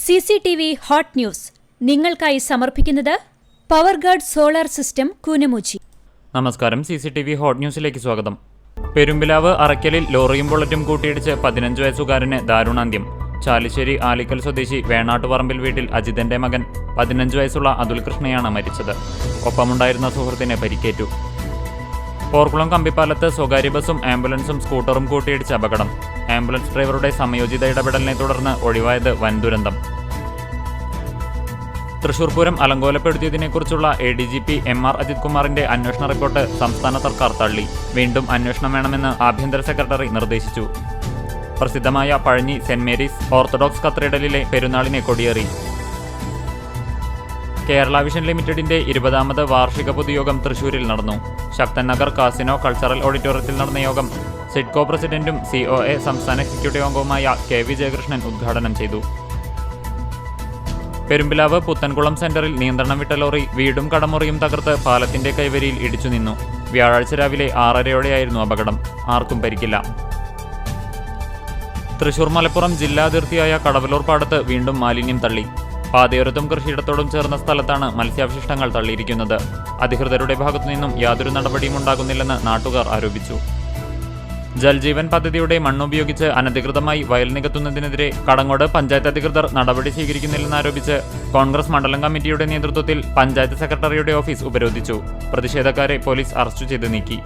CCTV hot news നിങ്ങൾക്കായി സമർപ്പിക്കുന്നത് power guard solar system Koonamuchi. നമസ്കാരം, CCTV ഹോട്ട് ന്യൂസിലേക്ക് സ്വാഗതം. പെരുമ്പിലാവ് അറയ്ക്കലിൽ ലോറിയും ബുള്ളറ്റും കൂട്ടിയിടിച്ച് 15 വയസ്സുകാരന് ദാരുണാന്ത്യം. ചാലിശ്ശേരി ആലിക്കൽ സ്വദേശി വേണാട്ടുപറമ്പിൽ വീട്ടിൽ അജിതന്റെ മകൻ 15 വയസ്സുള്ള അതുൽ കൃഷ്ണയാണ് മരിച്ചത്. ഒപ്പമുണ്ടായിരുന്ന സുഹൃത്തിന് പരിക്കേറ്റു. പോർക്കുളം കമ്പിപ്പാലത്ത് സ്വകാര്യ ബസും ആംബുലൻസും സ്കൂട്ടറും കൂട്ടിയിടിച്ച അപകടം. ആംബുലൻസ് ഡ്രൈവറുടെ സമയോചിത ഇടപെടലിനെ തുടർന്ന് ഒഴിവായത് വൻ ദുരന്തം. തൃശൂർ പൂരം അലങ്കോലപ്പെടുത്തിയതിനെക്കുറിച്ചുള്ള ADGP MR അജിത് കുമാറിന്റെ അന്വേഷണ റിപ്പോർട്ട് സംസ്ഥാന സർക്കാർ തള്ളി. വീണ്ടും അന്വേഷണം വേണമെന്ന് ആഭ്യന്തര സെക്രട്ടറി നിർദ്ദേശിച്ചു. പ്രസിദ്ധമായ പഴഞ്ഞി സെന്റ് മേരീസ് ഓർത്തഡോക്സ് കത്തീഡ്രലിലെ പെരുന്നാളിനെ കൊടിയേറി. കേരള വിഷൻ ലിമിറ്റഡിന്റെ 20ാമത് വാർഷിക പൊതുയോഗം തൃശൂരിൽ നടന്നു. ശക്തൻ നഗർ കാസിനോ കൾച്ചറൽ ഓഡിറ്റോറിയത്തിൽ നടന്ന യോഗം സിഡ്കോ പ്രസിഡന്റും COA സംസ്ഥാന എക്സിക്യൂട്ടീവ് അംഗവുമായ KV ജയകൃഷ്ണൻ ഉദ്ഘാടനം ചെയ്തു. പെരുമ്പിലാവ് പുത്തൻകുളം സെന്ററിൽ നിയന്ത്രണം വിട്ട ലോറി വീടും കടമുറിയും തകർത്ത് പാലത്തിന്റെ കൈവരിയിൽ ഇടിച്ചു നിന്നു. വ്യാഴാഴ്ച രാവിലെ 6:30യോടെയായിരുന്നു അപകടം. ആർക്കും പരിക്കില്ല. തൃശൂർ മലപ്പുറം ജില്ലാ അതിർത്തിയായ കടവലൂർ പാടത്ത് വീണ്ടും മാലിന്യം തള്ളി. പാതയോരത്തും കൃഷിയിടത്തോടും ചേർന്ന സ്ഥലത്താണ് മത്സ്യാവശിഷ്ടങ്ങൾ തള്ളിയിരിക്കുന്നത്. അധികൃതരുടെ ഭാഗത്തുനിന്നും യാതൊരു നടപടിയും ഉണ്ടാകുന്നില്ലെന്ന് നാട്ടുകാർ ആരോപിച്ചു. ജൽജീവൻ പദ്ധതിയുടെ മണ്ണുപയോഗിച്ച് അനധികൃതമായി വയൽ നികത്തുന്നതിനെതിരെ കടങ്ങോട് പഞ്ചായത്ത് അധികൃതർ നടപടി സ്വീകരിക്കുന്നില്ലെന്നാരോപിച്ച് കോൺഗ്രസ് മണ്ഡലം കമ്മിറ്റിയുടെ നേതൃത്വത്തിൽ പഞ്ചായത്ത് സെക്രട്ടറിയുടെ ഓഫീസ് ഉപരോധിച്ചു. പ്രതിഷേധക്കാരെ പോലീസ് അറസ്റ്റ് ചെയ്ത് നീക്കി.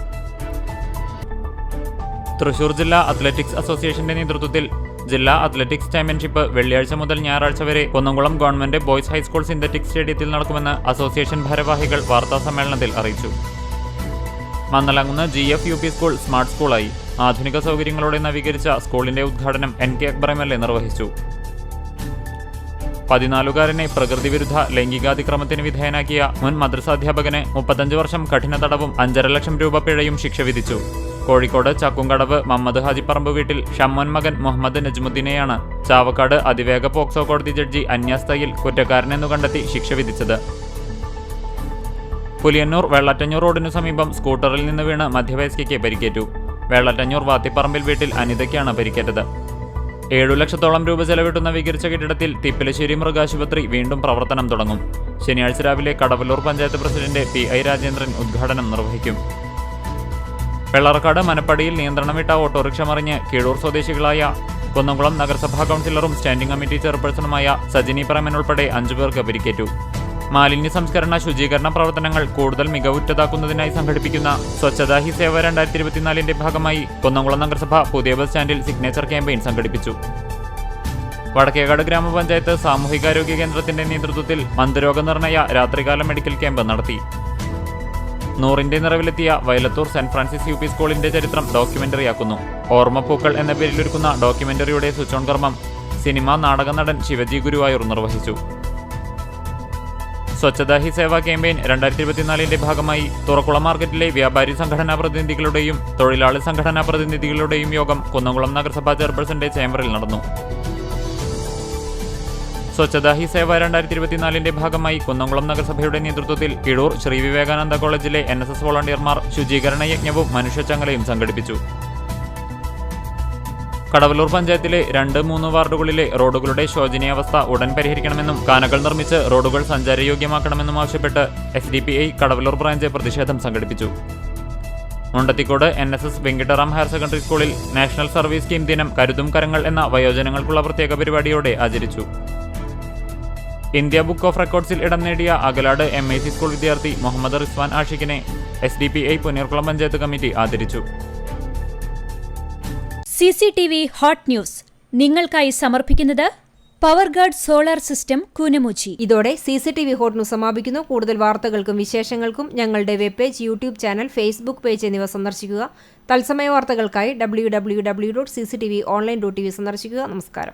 തൃശൂർ ജില്ലാ അത്ലറ്റിക്സ് അസോസിയേഷന്റെ നേതൃത്വത്തിൽ ജില്ലാ അത്ലറ്റിക്സ് ചാമ്പ്യൻഷിപ്പ് വെള്ളിയാഴ്ച മുതൽ ഞായറാഴ്ച വരെ Kunnamkulam government boys high school synthetic സ്റ്റേഡിയത്തിൽ നടക്കുമെന്ന് അസോസിയേഷൻ ഭാരവാഹികൾ വാർത്താസമ്മേളനത്തിൽ അറിയിച്ചു. മന്നലങ്ങുന്ന് GF UP സ്കൂൾ സ്മാർട്ട് സ്കൂളായി. ആധുനിക സൗകര്യങ്ങളോടെ നവീകരിച്ച സ്കൂളിന്റെ ഉദ്ഘാടനം NK അക്ബർ MLA നിർവഹിച്ചു. 14കാരനെ പ്രകൃതിവിരുദ്ധ ലൈംഗികാതിക്രമത്തിന് വിധേയനാക്കിയ മുൻ മദ്രസാധ്യാപകന് 35 വർഷം കഠിന തടവും 5.5 ലക്ഷം രൂപ പിഴയും ശിക്ഷ വിധിച്ചു. കോഴിക്കോട് ചക്കുംകടവ് മമ്മദ് ഹാജിപ്പറമ്പ് വീട്ടിൽ ഷമ്മോൻ മകൻ മുഹമ്മദ് നജ്മുദ്ദീനെയാണ് ചാവക്കാട് അതിവേഗ പോക്സോ കോടതി ജഡ്ജി അന്യാസ് തയ്യിൽ കുറ്റക്കാരനെന്നു കണ്ടെത്തി ശിക്ഷ വിധിച്ചത്. പുലിയന്നൂർ വെള്ളാറ്റഞ്ഞൂർ റോഡിനു സമീപം സ്കൂട്ടറിൽ നിന്ന് വീണ് മധ്യവയസ്കയ്ക്ക് പരിക്കേറ്റു. വെള്ളാറ്റഞ്ഞൂർ വാത്തിപ്പറമ്പിൽ വീട്ടിൽ അനിതയ്ക്കാണ് പരിക്കേറ്റത്. 7 ലക്ഷത്തോളം രൂപ ചെലവിട്ട് നവീകരിച്ച കെട്ടിടത്തിൽ തിപ്പലശ്ശേരി മൃഗാശുപത്രി വീണ്ടും പ്രവർത്തനം തുടങ്ങും. ശനിയാഴ്ച രാവിലെ കടവലൂർ പഞ്ചായത്ത് പ്രസിഡന്റ് PI രാജേന്ദ്രൻ ഉദ്ഘാടനം നിർവഹിക്കും. വെള്ളറക്കാട് മനപ്പടിയിൽ നിയന്ത്രണം വിട്ട ഓട്ടോറിക്ഷ മറിഞ്ഞ് കീഴൂർ സ്വദേശികളായ കുന്നംകുളം നഗരസഭാ കൗൺസിലറും സ്റ്റാൻഡിംഗ് കമ്മിറ്റി ചെയർപേഴ്സണുമായ സജിനി പ്രേമൻ ഉൾപ്പെടെ 5 പേർക്ക് പരിക്കേറ്റു. മാലിന്യ സംസ്കരണ ശുചീകരണ പ്രവർത്തനങ്ങൾ കൂടുതൽ മികവുറ്റതാക്കുന്നതിനായി സംഘടിപ്പിക്കുന്ന സ്വച്ഛതാ ഹി സേവ 2024ന്റെ ഭാഗമായി കുന്നംകുളം നഗരസഭ പുതിയ ബസ് സ്റ്റാൻഡിൽ സിഗ്നേച്ചർ ക്യാമ്പയിൻ സംഘടിപ്പിച്ചു. വടക്കേകാട് ഗ്രാമപഞ്ചായത്ത് സാമൂഹികാരോഗ്യ കേന്ദ്രത്തിന്റെ നേതൃത്വത്തിൽ മന്ദരോഗനിർണയ രാത്രികാല മെഡിക്കൽ ക്യാമ്പ് നടത്തി. 100ന്റെ നിറവിലെത്തിയ വയലത്തൂർ സെന്റ് ഫ്രാൻസിസ് UP സ്കൂളിന്റെ ചരിത്രം ഡോക്യുമെന്ററിയാക്കുന്നു. ഓർമ്മപ്പൂക്കൾ എന്ന പേരിലൊരുക്കുന്ന ഡോക്യുമെന്ററിയുടെ സ്വിച്ച് ഓൺ കർമ്മം സിനിമാ നാടക നടൻ ശിവജി ഗുരുവായൂർ നിർവഹിച്ചു. സ്വച്ഛതാ ഹി സേവ ക്യാമ്പയിൻ 2024ന്റെ ഭാഗമായി തുറക്കുളം മാർക്കറ്റിലെ വ്യാപാരി സംഘടനാ പ്രതിനിധികളുടെയും തൊഴിലാളി സംഘടനാ പ്രതിനിധികളുടെയും യോഗം കുന്നംകുളം നഗരസഭാ ചെയർപേഴ്സന്റെ ചേംബറിൽ നടന്നു. സ്വച്ഛതാ ഹി സേവ 2024ന്റെ ഭാഗമായി കുന്നംകുളം നഗരസഭയുടെ നേതൃത്വത്തിൽ കിഴൂർ ശ്രീ വിവേകാനന്ദ കോളേജിലെ NSS വോളണ്ടിയർമാർ ശുചീകരണ യജ്ഞവും മനുഷ്യച്ചങ്ങലയും സംഘടിപ്പിച്ചു. കടവലൂർ പഞ്ചായത്തിലെ 2-3 വാർഡുകളിലെ റോഡുകളുടെ ശോചനീയാവസ്ഥ ഉടൻ പരിഹരിക്കണമെന്നും കാനകൾ നിർമ്മിച്ച് റോഡുകൾ സഞ്ചാരയോഗ്യമാക്കണമെന്നും ആവശ്യപ്പെട്ട് SDPI കടവലൂർ ബ്രാഞ്ച് പ്രതിഷേധം സംഘടിപ്പിച്ചു. Mundathikode NSS Venkitaram higher secondary സ്കൂളിൽ നാഷണൽ സർവീസ് സ്കീം ദിനം കരുതും കരങ്ങൾ എന്ന വയോജനങ്ങൾക്കുള്ള പ്രത്യേക പരിപാടിയോടെ ആചരിച്ചു. ഇന്ത്യ ബുക്ക് ഓഫ് റെക്കോർഡ്സിൽ ഇടം നേടിയ അകലാട് MIC സ്കൂൾ വിദ്യാർത്ഥി മുഹമ്മദ് റിസ്വാൻ ആഷിഖിനെ SDPI പുന്നീർകുളം പഞ്ചായത്ത് കമ്മിറ്റി ആദരിച്ചു. CCTV ഹോട്ട് ന്യൂസ് നിങ്ങൾക്കായി സമർപ്പിക്കുന്നത് power guard solar system Koonamuchi. ഇതോടെ CCTV ഹോട്ട് ന്യൂസ് സമാപിക്കുന്നു. കൂടുതൽ വാർത്തകൾക്കും വിശേഷങ്ങൾക്കും ഞങ്ങളുടെ web page, YouTube channel, Facebook page എന്നിവ സന്ദർശിക്കുക. തത്സമയ വാർത്തകൾക്കായി www.cctv.online.tv സന്ദർശിക്കുക. നമസ്കാരം.